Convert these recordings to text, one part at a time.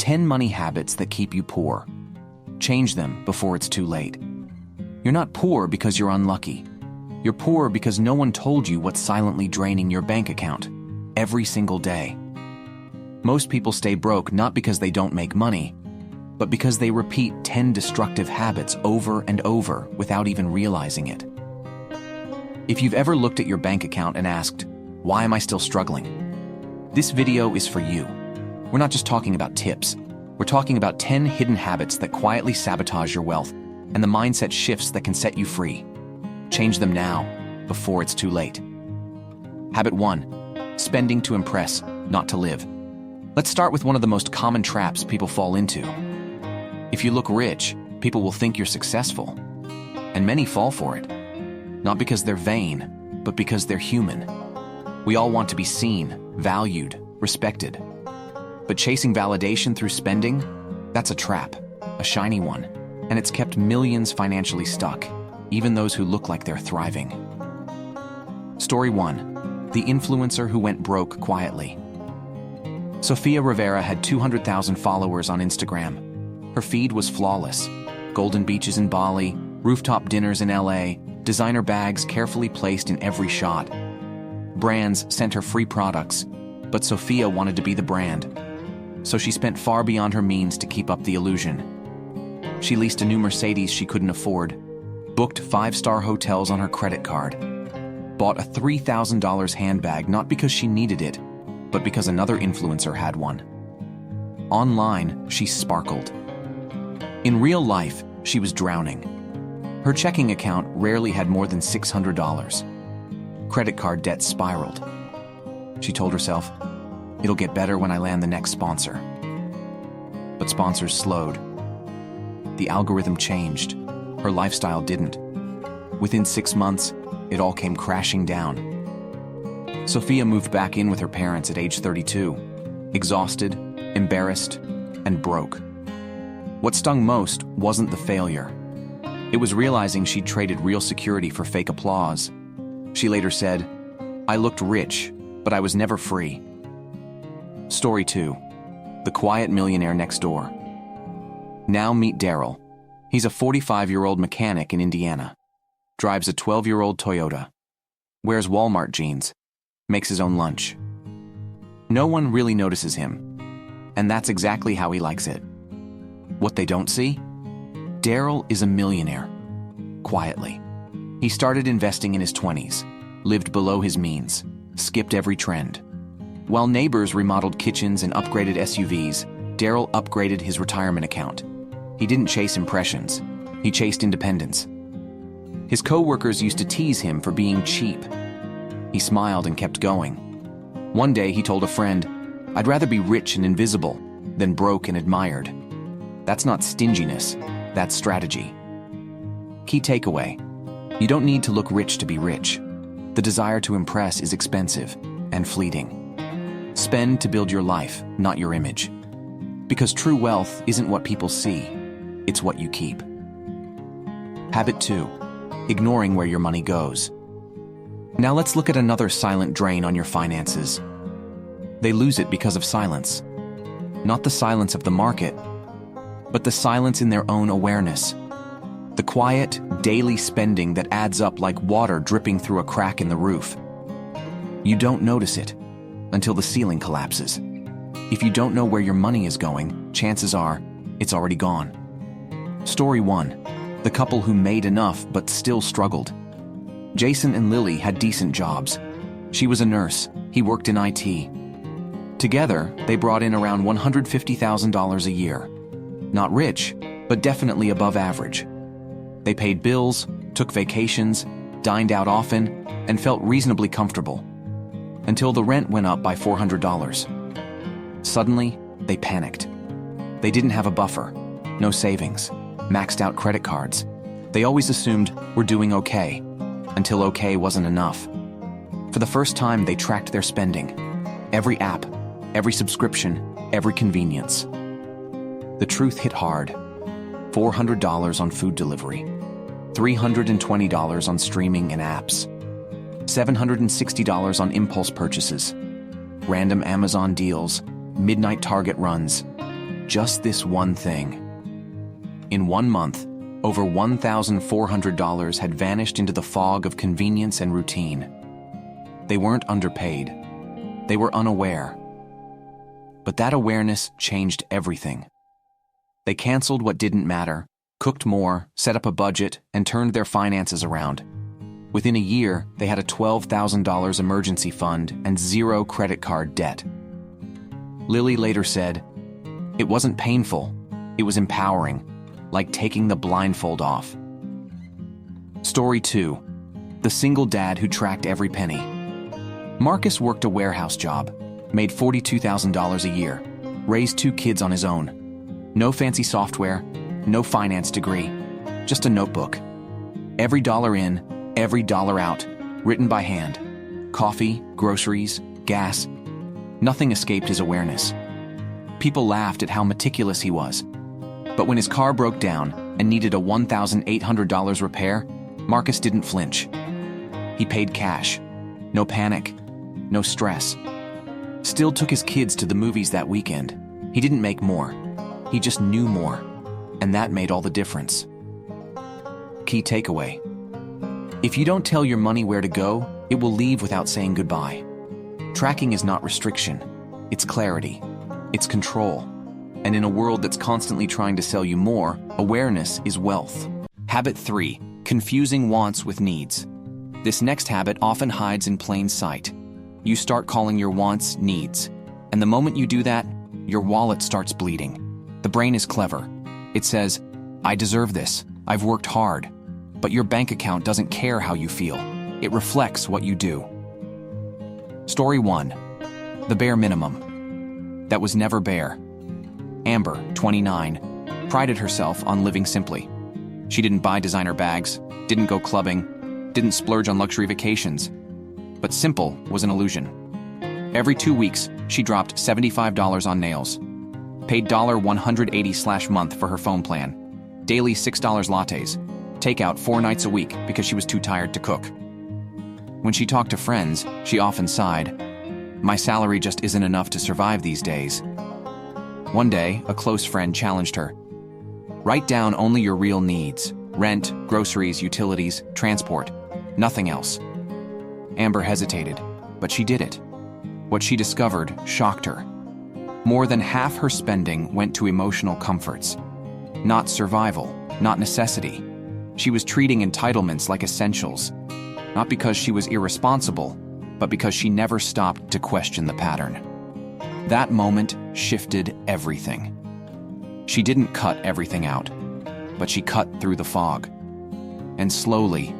10 money habits that keep you poor. Change them before it's too late. You're not poor because you're unlucky. You're poor because no one told you what's silently draining your bank account every single day. Most people stay broke not because they don't make money, but because they repeat 10 destructive habits over and over without even realizing it. If you've ever looked at your bank account and asked, "Why am I still struggling?" This video is for you. We're not just talking about tips. We're talking about 10 hidden habits that quietly sabotage your wealth and the mindset shifts that can set you free. Change them now, before it's too late. Habit 1. Spending to impress, not to live. Let's start with one of the most common traps people fall into. If you look rich, people will think you're successful. And many fall for it. Not because they're vain, but because they're human. We all want to be seen, valued, respected. But chasing validation through spending, that's a trap, a shiny one, and it's kept millions financially stuck, even those who look like they're thriving. Story 1. The influencer who went broke quietly. Sofia Rivera had 200,000 followers on Instagram. Her feed was flawless. Golden beaches in Bali, rooftop dinners in LA, designer bags carefully placed in every shot. Brands sent her free products, but Sofia wanted to be the brand. So she spent far beyond her means to keep up the illusion. She leased a new Mercedes she couldn't afford, booked 5-star hotels on her credit card, bought a $3,000 handbag not because she needed it, but because another influencer had one. Online, she sparkled. In real life, she was drowning. Her checking account rarely had more than $600. Credit card debt spiraled. She told herself, "It'll get better when I land the next sponsor." But sponsors slowed. The algorithm changed. Her lifestyle didn't. Within 6 months, it all came crashing down. Sofia moved back in with her parents at age 32, exhausted, embarrassed, and broke. What stung most wasn't the failure. It was realizing she'd traded real security for fake applause. She later said, "I looked rich, but I was never free." Story 2. The quiet millionaire next door. Now meet Daryl. He's a 45-year-old mechanic in Indiana. Drives a 12-year-old Toyota. Wears Walmart jeans. Makes his own lunch. No one really notices him. And that's exactly how he likes it. What they don't see? Daryl is a millionaire. Quietly. He started investing in his 20s, lived below his means, skipped every trend. While neighbors remodeled kitchens and upgraded SUVs, Daryl upgraded his retirement account. He didn't chase impressions. He chased independence. His co-workers used to tease him for being cheap. He smiled and kept going. One day he told a friend, "I'd rather be rich and invisible than broke and admired." That's not stinginess, that's strategy. Key takeaway: you don't need to look rich to be rich. The desire to impress is expensive and fleeting. Spend to build your life, not your image. Because true wealth isn't what people see, it's what you keep. Habit 2. Ignoring where your money goes. Now let's look at another silent drain on your finances. They lose it because of silence. Not the silence of the market, but the silence in their own awareness. The quiet, daily spending that adds up like water dripping through a crack in the roof. You don't notice it until the ceiling collapses. If you don't know where your money is going, chances are it's already gone. Story 1. The couple who made enough but still struggled. Jason and Lily had decent jobs. She was a nurse, he worked in IT. Together, they brought in around $150,000 a year. Not rich, but definitely above average. They paid bills, took vacations, dined out often, and felt reasonably comfortable. Until the rent went up by $400. Suddenly, they panicked. They didn't have a buffer, no savings, maxed out credit cards. They always assumed we're doing okay, until okay wasn't enough. For the first time, they tracked their spending. Every app, every subscription, every convenience. The truth hit hard. $400 on food delivery, $320 on streaming and apps, $760 on impulse purchases, random Amazon deals, midnight Target runs. Just this one thing. In 1 month, over $1,400 had vanished into the fog of convenience and routine. They weren't underpaid. They were unaware. But that awareness changed everything. They canceled what didn't matter, cooked more, set up a budget, and turned their finances around. Within a year, they had a $12,000 emergency fund and 0 credit card debt. Lily later said, "It wasn't painful, it was empowering, like taking the blindfold off." Story 2. The single dad who tracked every penny. Marcus worked a warehouse job, made $42,000 a year, raised 2 kids on his own. No fancy software, no finance degree, just a notebook. Every dollar in, every dollar out, written by hand. Coffee, groceries, gas. Nothing escaped his awareness. People laughed at how meticulous he was. But when his car broke down and needed a $1,800 repair, Marcus didn't flinch. He paid cash. No panic, no stress. Still took his kids to the movies that weekend. He didn't make more. He just knew more. And that made all the difference. Key takeaway. If you don't tell your money where to go, it will leave without saying goodbye. Tracking is not restriction. It's clarity. It's control. And in a world that's constantly trying to sell you more, awareness is wealth. Habit 3. Confusing wants with needs. This next habit often hides in plain sight. You start calling your wants needs. And the moment you do that, your wallet starts bleeding. The brain is clever. It says, "I deserve this. I've worked hard." But your bank account doesn't care how you feel. It reflects what you do. Story 1. The bare minimum. That was never bare. Amber, 29, prided herself on living simply. She didn't buy designer bags, didn't go clubbing, didn't splurge on luxury vacations. But simple was an illusion. Every 2 weeks, she dropped $75 on nails, paid $180/month for her phone plan, daily $6 lattes, takeout 4 nights a week because she was too tired to cook. When she talked to friends, she often sighed, "My salary just isn't enough to survive these days." One day, a close friend challenged her. "Write down only your real needs: rent, groceries, utilities, transport, nothing else." Amber hesitated, but she did it. What she discovered shocked her. More than half her spending went to emotional comforts. Not survival, not necessity. She was treating entitlements like essentials, not because she was irresponsible, but because she never stopped to question the pattern. That moment shifted everything. She didn't cut everything out, but she cut through the fog. And slowly,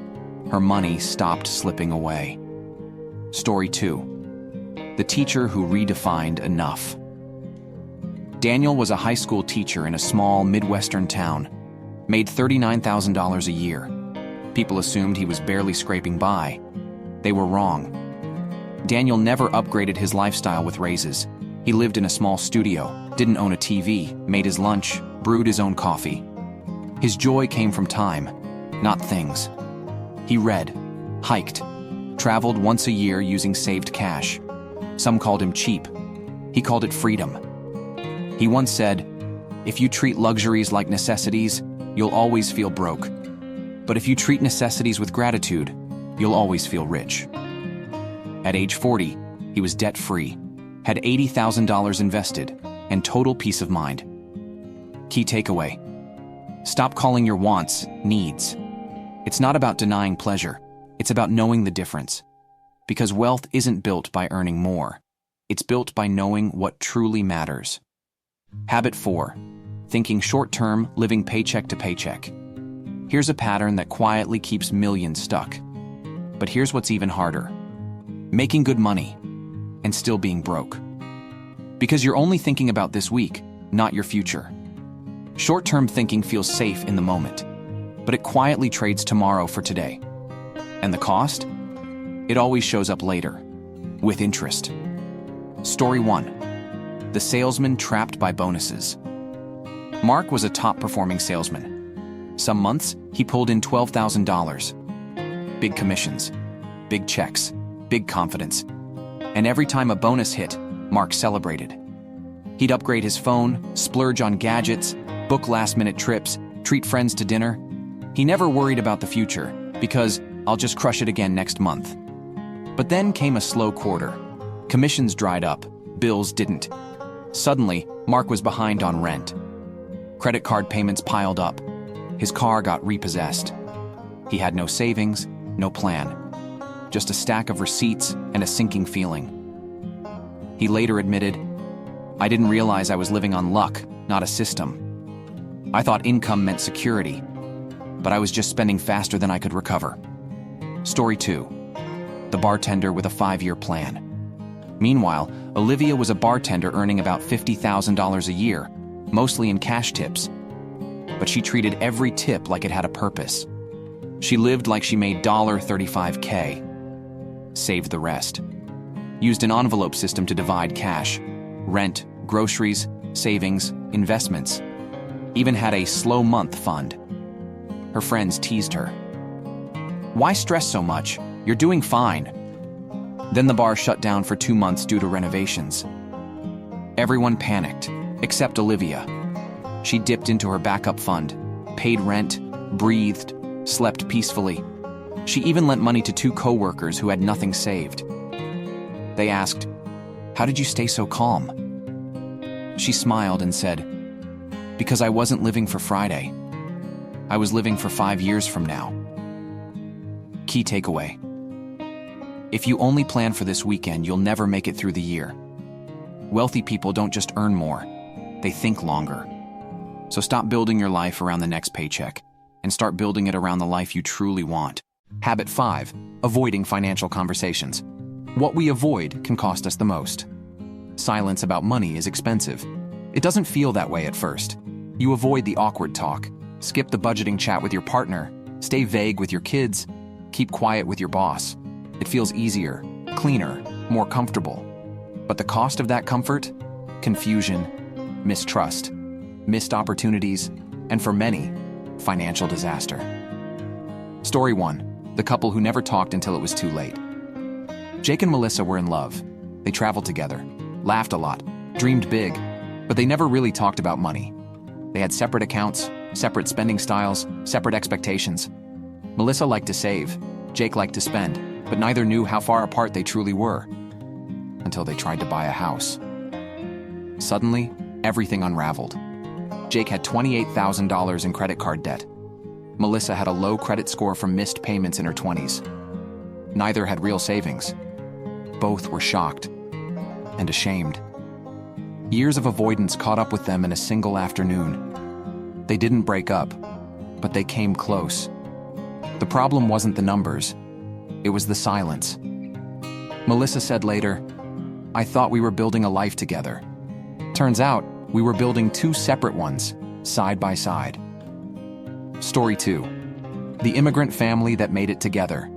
her money stopped slipping away. Story 2. The teacher who redefined enough. Daniel was a high school teacher in a small Midwestern town, made $39,000 a year. People assumed he was barely scraping by. They were wrong. Daniel never upgraded his lifestyle with raises. He lived in a small studio, didn't own a TV, made his lunch, brewed his own coffee. His joy came from time, not things. He read, hiked, traveled once a year using saved cash. Some called him cheap. He called it freedom. He once said, "If you treat luxuries like necessities, you'll always feel broke. But if you treat necessities with gratitude, you'll always feel rich." At age 40, he was debt-free, had $80,000 invested, and total peace of mind. Key takeaway. Stop calling your wants needs. It's not about denying pleasure. It's about knowing the difference. Because wealth isn't built by earning more. It's built by knowing what truly matters. Habit 4. Thinking short-term, living paycheck to paycheck. Here's a pattern that quietly keeps millions stuck. But here's what's even harder. Making good money and still being broke. Because you're only thinking about this week, not your future. Short-term thinking feels safe in the moment, but it quietly trades tomorrow for today. And the cost? It always shows up later, with interest. Story 1. The salesman trapped by bonuses. Mark was a top-performing salesman. Some months, he pulled in $12,000. Big commissions, big checks, big confidence. And every time a bonus hit, Mark celebrated. He'd upgrade his phone, splurge on gadgets, book last-minute trips, treat friends to dinner. He never worried about the future, because I'll just crush it again next month. But then came a slow quarter. Commissions dried up, bills didn't. Suddenly, Mark was behind on rent. Credit card payments piled up. His car got repossessed. He had no savings, no plan. Just a stack of receipts and a sinking feeling. He later admitted, "I didn't realize I was living on luck, not a system. I thought income meant security, but I was just spending faster than I could recover." Story 2. The bartender with a 5-year plan. Meanwhile, Olivia was a bartender earning about $50,000 a year, mostly in cash tips. But she treated every tip like it had a purpose. She lived like she made $35K. Saved the rest. Used an envelope system to divide cash, rent, groceries, savings, investments. Even had a slow month fund. Her friends teased her. "Why stress so much? You're doing fine." Then the bar shut down for 2 months due to renovations. Everyone panicked, except Olivia. She dipped into her backup fund, paid rent, breathed, slept peacefully. She even lent money to 2 co-workers who had nothing saved. They asked, "How did you stay so calm?" She smiled and said, "Because I wasn't living for Friday. I was living for 5 years from now." Key takeaway. If you only plan for this weekend, you'll never make it through the year. Wealthy people don't just earn more, they think longer. So stop building your life around the next paycheck and start building it around the life you truly want. Habit 5, avoiding financial conversations. What we avoid can cost us the most. Silence about money is expensive. It doesn't feel that way at first. You avoid the awkward talk, skip the budgeting chat with your partner, stay vague with your kids, keep quiet with your boss. It feels easier, cleaner, more comfortable. But the cost of that comfort? Confusion, mistrust, missed opportunities, and for many, financial disaster. Story 1. The couple who never talked until it was too late. Jake and Melissa were in love. They traveled together, laughed a lot, dreamed big, but they never really talked about money. They had separate accounts, separate spending styles, separate expectations. Melissa liked to save, Jake liked to spend, but neither knew how far apart they truly were until they tried to buy a house. Suddenly, everything unraveled. Jake had $28,000 in credit card debt. Melissa had a low credit score from missed payments in her 20s. Neither had real savings. Both were shocked and ashamed. Years of avoidance caught up with them in a single afternoon. They didn't break up, but they came close. The problem wasn't the numbers, it was the silence. Melissa said later, "I thought we were building a life together. Turns out, we were building 2 separate ones, side by side." Story 2. The immigrant family that made it together.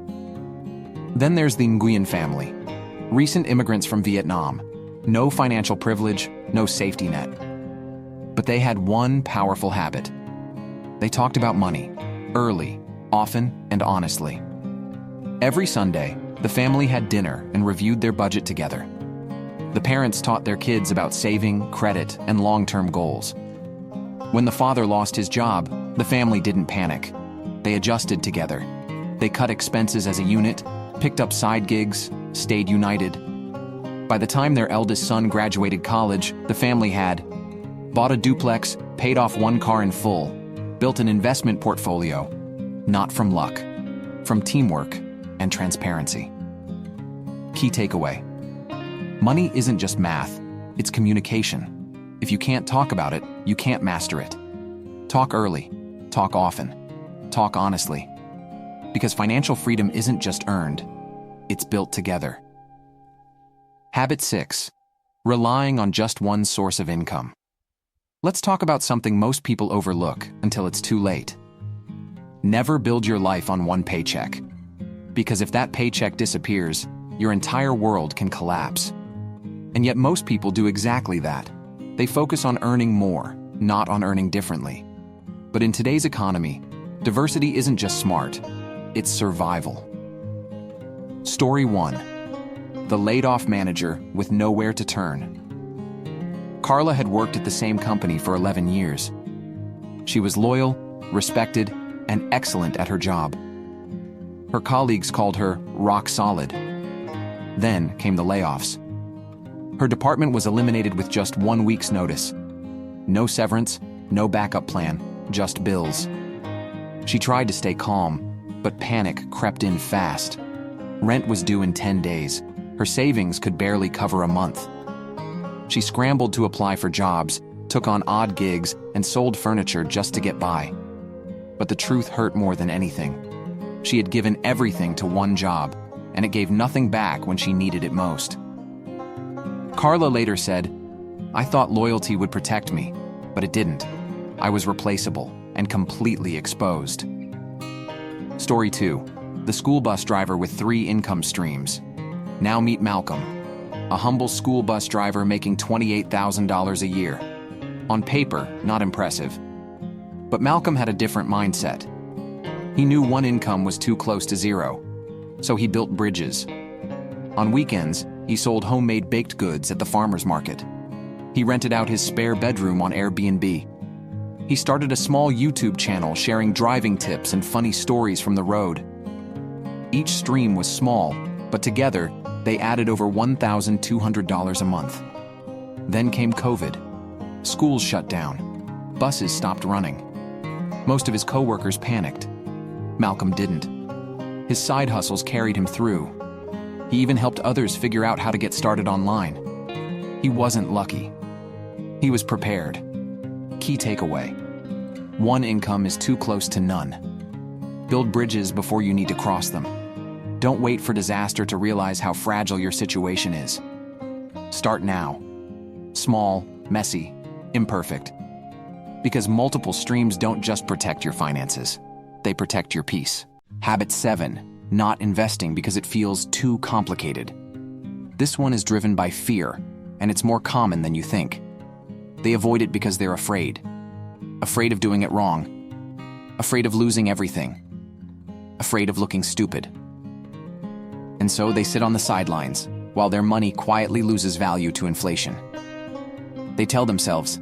Then there's the Nguyen family. Recent immigrants from Vietnam. No financial privilege, no safety net. But they had one powerful habit. They talked about money, early, often, and honestly. Every Sunday, the family had dinner and reviewed their budget together. The parents taught their kids about saving, credit, and long-term goals. When the father lost his job, the family didn't panic. They adjusted together. They cut expenses as a unit, picked up side gigs, stayed united. By the time their eldest son graduated college, the family had bought a duplex, paid off 1 car in full, built an investment portfolio, not from luck, from teamwork and transparency. Key takeaway. Money isn't just math, it's communication. If you can't talk about it, you can't master it. Talk early, talk often, talk honestly. Because financial freedom isn't just earned, it's built together. Habit 6. Relying on just one source of income. Let's talk about something most people overlook until it's too late. Never build your life on one paycheck. Because if that paycheck disappears, your entire world can collapse. And yet most people do exactly that. They focus on earning more, not on earning differently. But in today's economy, diversity isn't just smart, it's survival. Story 1. The laid-off manager with nowhere to turn. Carla had worked at the same company for 11 years. She was loyal, respected, and excellent at her job. Her colleagues called her rock solid. Then came the layoffs. Her department was eliminated with just 1 week's notice. No severance, no backup plan, just bills. She tried to stay calm, but panic crept in fast. Rent was due in 10 days. Her savings could barely cover a month. She scrambled to apply for jobs, took on odd gigs, and sold furniture just to get by. But the truth hurt more than anything. She had given everything to one job, and it gave nothing back when she needed it most. Carla later said, "I thought loyalty would protect me, but it didn't. I was replaceable and completely exposed." Story 2. The school bus driver with 3 income streams. Now meet Malcolm, a humble school bus driver making $28,000 a year. On paper, not impressive. But Malcolm had a different mindset. He knew one income was too close to zero, so he built bridges. On weekends, he sold homemade baked goods at the farmer's market. He rented out his spare bedroom on Airbnb. He started a small YouTube channel sharing driving tips and funny stories from the road. Each stream was small, but together, they added over $1,200 a month. Then came COVID. Schools shut down. Buses stopped running. Most of his coworkers panicked. Malcolm didn't. His side hustles carried him through. He even helped others figure out how to get started online. He wasn't lucky. He was prepared. Key takeaway: one income is too close to none. Build bridges before you need to cross them. Don't wait for disaster to realize how fragile your situation is. Start now. Small, messy, imperfect. Because multiple streams don't just protect your finances, they protect your peace. Habit 7, not investing because it feels too complicated. This one is driven by fear, and it's more common than you think. They avoid it because they're afraid. Afraid of doing it wrong. Afraid of losing everything. Afraid of looking stupid. And so they sit on the sidelines, while their money quietly loses value to inflation. They tell themselves,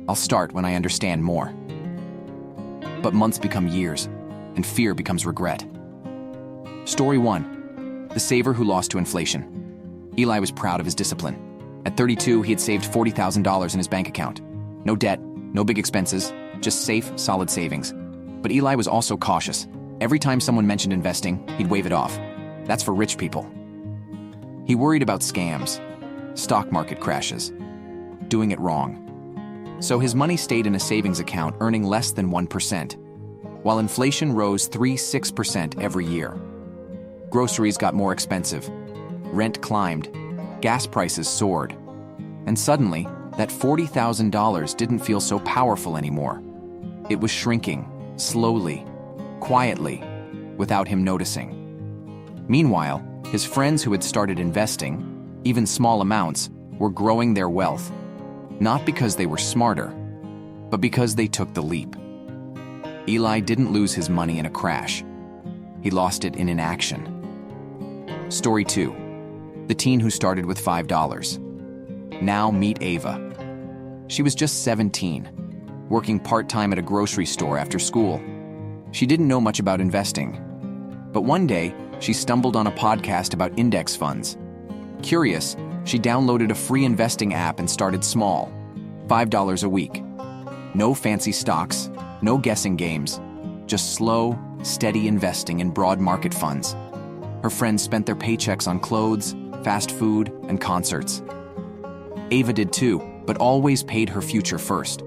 "I'll start when I understand more." But months become years, and fear becomes regret. Story 1. The saver who lost to inflation. Eli was proud of his discipline. At 32, he had saved $40,000 in his bank account. No debt, no big expenses, just safe, solid savings. But Eli was also cautious. Every time someone mentioned investing, he'd wave it off. That's for rich people. He worried about scams, stock market crashes, doing it wrong. So his money stayed in a savings account earning less than 1%, while inflation rose 3-6% every year. Groceries got more expensive, rent climbed, gas prices soared, and suddenly, that $40,000 didn't feel so powerful anymore. It was shrinking, slowly, quietly, without him noticing. Meanwhile, his friends who had started investing, even small amounts, were growing their wealth, not because they were smarter, but because they took the leap. Eli didn't lose his money in a crash. He lost it in inaction. Story 2. The teen who started with $5. Now meet Ava. She was just 17, working part-time at a grocery store after school. She didn't know much about investing. But one day, she stumbled on a podcast about index funds. Curious, she downloaded a free investing app and started small, $5 a week. No fancy stocks, no guessing games, just slow, steady investing in broad market funds. Her friends spent their paychecks on clothes, fast food, and concerts. Ava did too, but always paid her future first.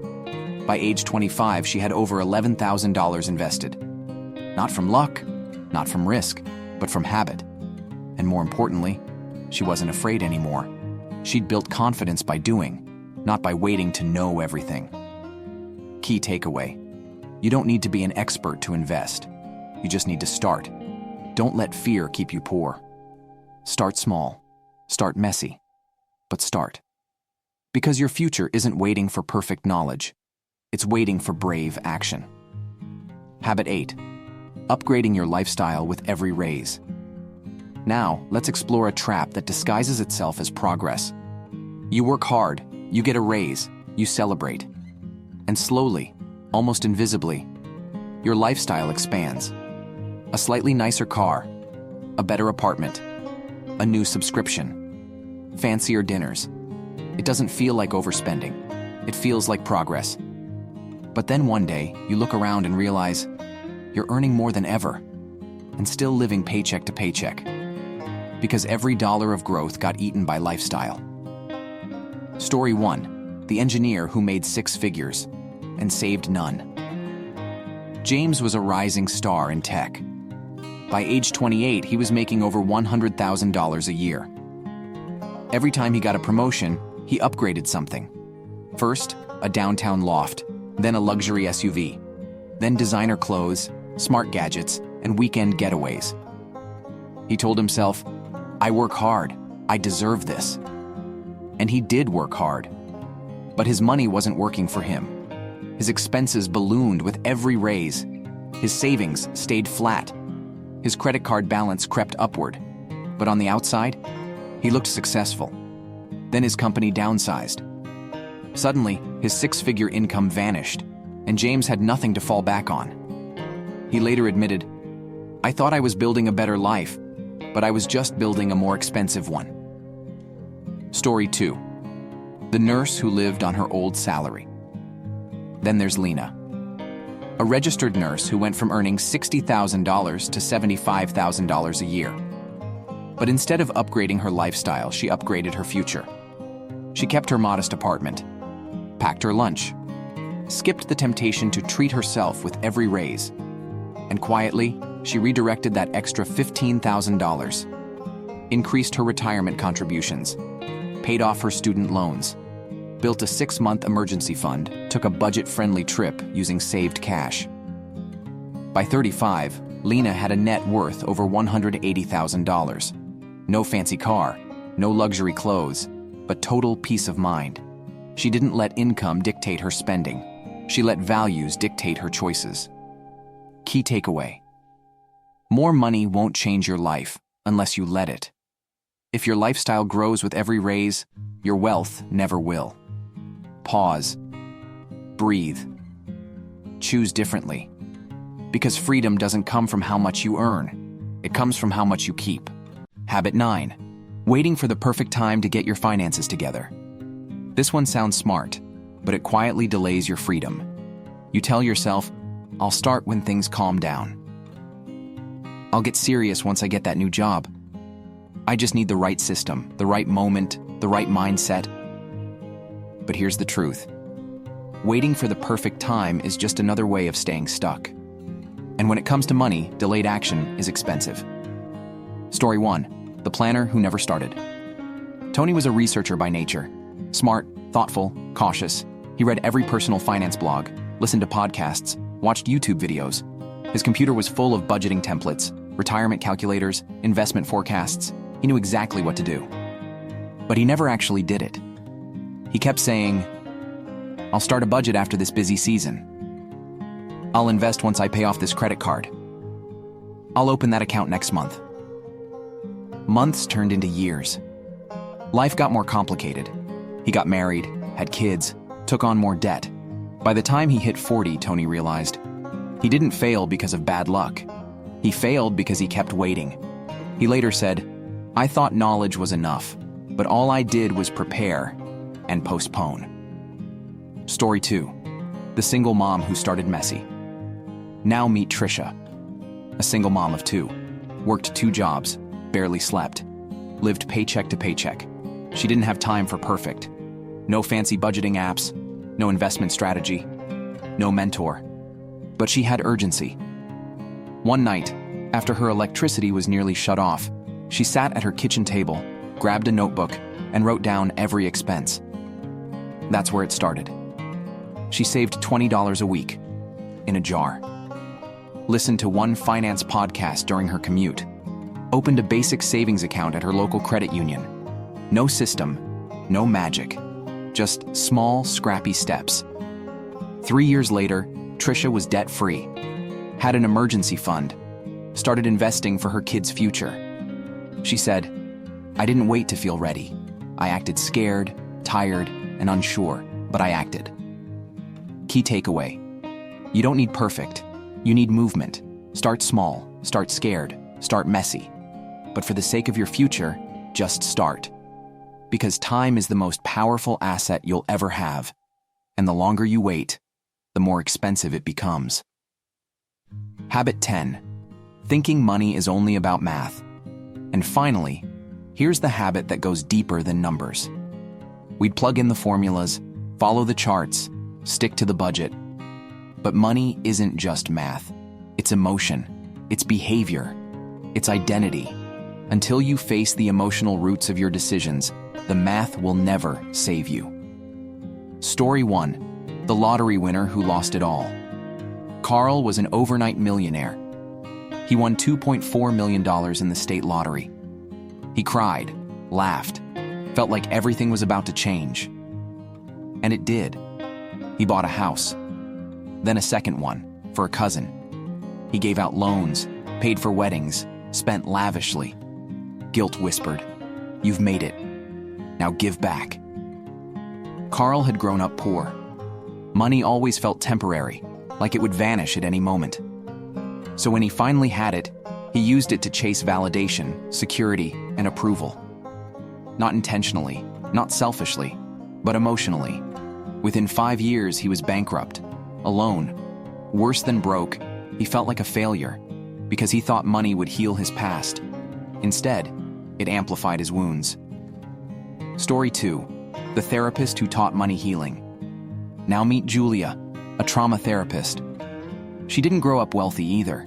By age 25, she had over $11,000 invested. Not from luck, not from risk, but from habit. And more importantly, she wasn't afraid anymore. She'd built confidence by doing, not by waiting to know everything. Key takeaway: you don't need to be an expert to invest. You just need to start. Don't let fear keep you poor. Start small, start messy, but start. Because your future isn't waiting for perfect knowledge. It's waiting for brave action. Habit 8. Upgrading your lifestyle with every raise. Now, let's explore a trap that disguises itself as progress. You work hard, You get a raise, you celebrate. And slowly, almost invisibly, your lifestyle expands. A slightly nicer car, a better apartment, a new subscription, fancier dinners. It doesn't feel like overspending. It feels like progress. But then one day, you look around and realize you're earning more than ever and still living paycheck to paycheck because every dollar of growth got eaten by lifestyle. Story 1, the engineer who made 6 figures and saved none. James was a rising star in tech. By age 28, he was making over $100,000 a year. Every time he got a promotion, he upgraded something. First, a downtown loft, then a luxury SUV, then designer clothes, smart gadgets, and weekend getaways. He told himself, "I work hard. I deserve this." And he did work hard. But his money wasn't working for him. His expenses ballooned with every raise. His savings stayed flat. His credit card balance crept upward. But on the outside, he looked successful. Then his company downsized. Suddenly, his 6-figure income vanished, and James had nothing to fall back on. He later admitted, "I thought I was building a better life, but I was just building a more expensive one." Story 2, the nurse who lived on her old salary. Then there's Lena, a registered nurse who went from earning $60,000 to $75,000 a year. But instead of upgrading her lifestyle, she upgraded her future. She kept her modest apartment, packed her lunch, skipped the temptation to treat herself with every raise, and quietly, she redirected that extra $15,000, increased her retirement contributions, paid off her student loans, built a 6-month emergency fund, took a budget-friendly trip using saved cash. By 35, Lena had a net worth over $180,000. No fancy car, no luxury clothes, but total peace of mind. She didn't let income dictate her spending. She let values dictate her choices. Key takeaway: more money won't change your life unless you let it. If your lifestyle grows with every raise, your wealth never will. Pause. Breathe. Choose differently. Because freedom doesn't come from how much you earn. It comes from how much you keep. Habit 9. Waiting for the perfect time to get your finances together. This one sounds smart, but it quietly delays your freedom. You tell yourself, "I'll start when things calm down. I'll get serious once I get that new job. I just need the right system, the right moment, the right mindset." But here's the truth. Waiting for the perfect time is just another way of staying stuck. And when it comes to money, delayed action is expensive. Story 1, the planner who never started. Tony was a researcher by nature. Smart, thoughtful, cautious. He read every personal finance blog, listened to podcasts, watched YouTube videos. His computer was full of budgeting templates, retirement calculators, investment forecasts. He knew exactly what to do. But he never actually did it. He kept saying, "I'll start a budget after this busy season. I'll invest once I pay off this credit card. I'll open that account next month." Months turned into years. Life got more complicated. He got married, had kids, took on more debt. By the time he hit 40, Tony realized he didn't fail because of bad luck. He failed because he kept waiting. He later said, "I thought knowledge was enough, but all I did was prepare and postpone." Story 2, the single mom who started messy. Now meet Trisha, a single mom of 2, worked 2 jobs, barely slept, lived paycheck to paycheck. She didn't have time for perfect. No fancy budgeting apps, no investment strategy, no mentor. But she had urgency. One night, after her electricity was nearly shut off, she sat at her kitchen table, grabbed a notebook, and wrote down every expense. That's where it started. She saved $20 a week, in a jar. Listened to one finance podcast during her commute. Opened a basic savings account at her local credit union. No system, no magic, just small, scrappy steps. 3 years later, Trisha was debt-free, had an emergency fund, started investing for her kids' future. She said, "I didn't wait to feel ready. I acted scared, tired, and unsure, but I acted. Key takeaway: you don't need perfect. You need movement. Start small, start scared, start messy. But for the sake of your future, just start. Because time is the most powerful asset you'll ever have. And the longer you wait, the more expensive it becomes. Habit 10. Thinking money is only about math. And finally, here's the habit that goes deeper than numbers. We'd plug in the formulas, follow the charts, stick to the budget. But money isn't just math. It's emotion, it's behavior, it's identity. Until you face the emotional roots of your decisions, the math will never save you. Story 1. The lottery winner who lost it all. Carl was an overnight millionaire. He won $2.4 million in the state lottery. He cried, laughed, felt like everything was about to change. And it did. He bought a house, then a second one for a cousin. He gave out loans, paid for weddings, spent lavishly. Guilt whispered, "You've made it. Now give back." Carl had grown up poor. Money always felt temporary, like it would vanish at any moment. So when he finally had it, he used it to chase validation, security, and approval. Not intentionally, not selfishly, but emotionally. Within 5 years, he was bankrupt, alone. Worse than broke, he felt like a failure because he thought money would heal his past. Instead, it amplified his wounds. Story 2. The therapist who taught money healing. Now meet Julia, a trauma therapist. She didn't grow up wealthy either,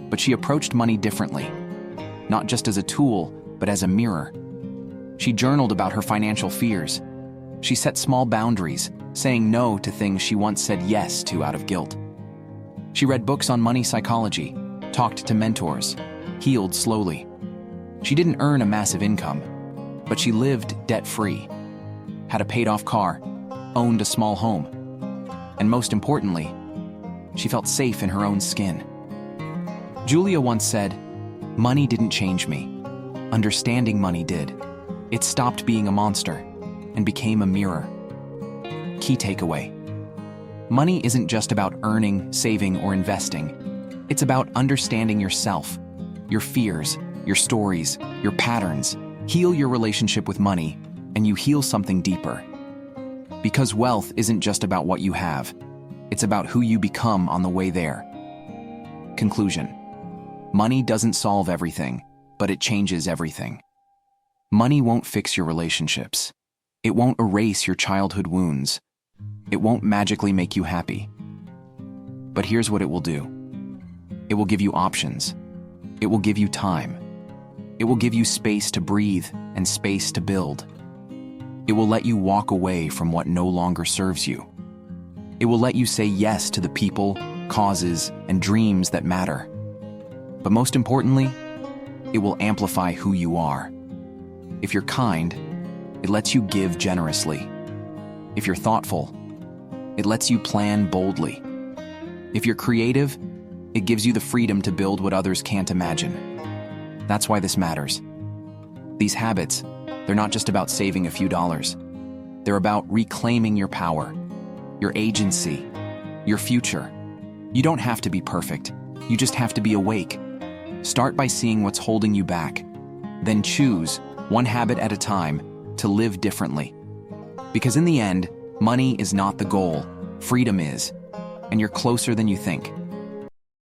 but she approached money differently, not just as a tool, but as a mirror. She journaled about her financial fears. She set small boundaries, saying no to things she once said yes to out of guilt. She read books on money psychology, talked to mentors, healed slowly. She didn't earn a massive income, but she lived debt-free, had a paid-off car, owned a small home, and most importantly, she felt safe in her own skin. Julia once said, "Money didn't change me. Understanding money did. It stopped being a monster and became a mirror." Key takeaway: money isn't just about earning, saving, or investing. It's about understanding yourself, your fears, your stories, your patterns. Heal your relationship with money, and you heal something deeper. Because wealth isn't just about what you have. It's about who you become on the way there. Conclusion: money doesn't solve everything, but it changes everything. Money won't fix your relationships. It won't erase your childhood wounds. It won't magically make you happy. But here's what it will do. It will give you options. It will give you time. It will give you space to breathe and space to build. It will let you walk away from what no longer serves you. It will let you say yes to the people, causes, and dreams that matter. But most importantly, it will amplify who you are. If you're kind, it lets you give generously. If you're thoughtful, it lets you plan boldly. If you're creative, it gives you the freedom to build what others can't imagine. That's why this matters. These habits, they're not just about saving a few dollars. They're about reclaiming your power, your agency, your future. You don't have to be perfect. You just have to be awake. Start by seeing what's holding you back. Then choose, one habit at a time, to live differently. Because in the end, money is not the goal. Freedom is. And you're closer than you think.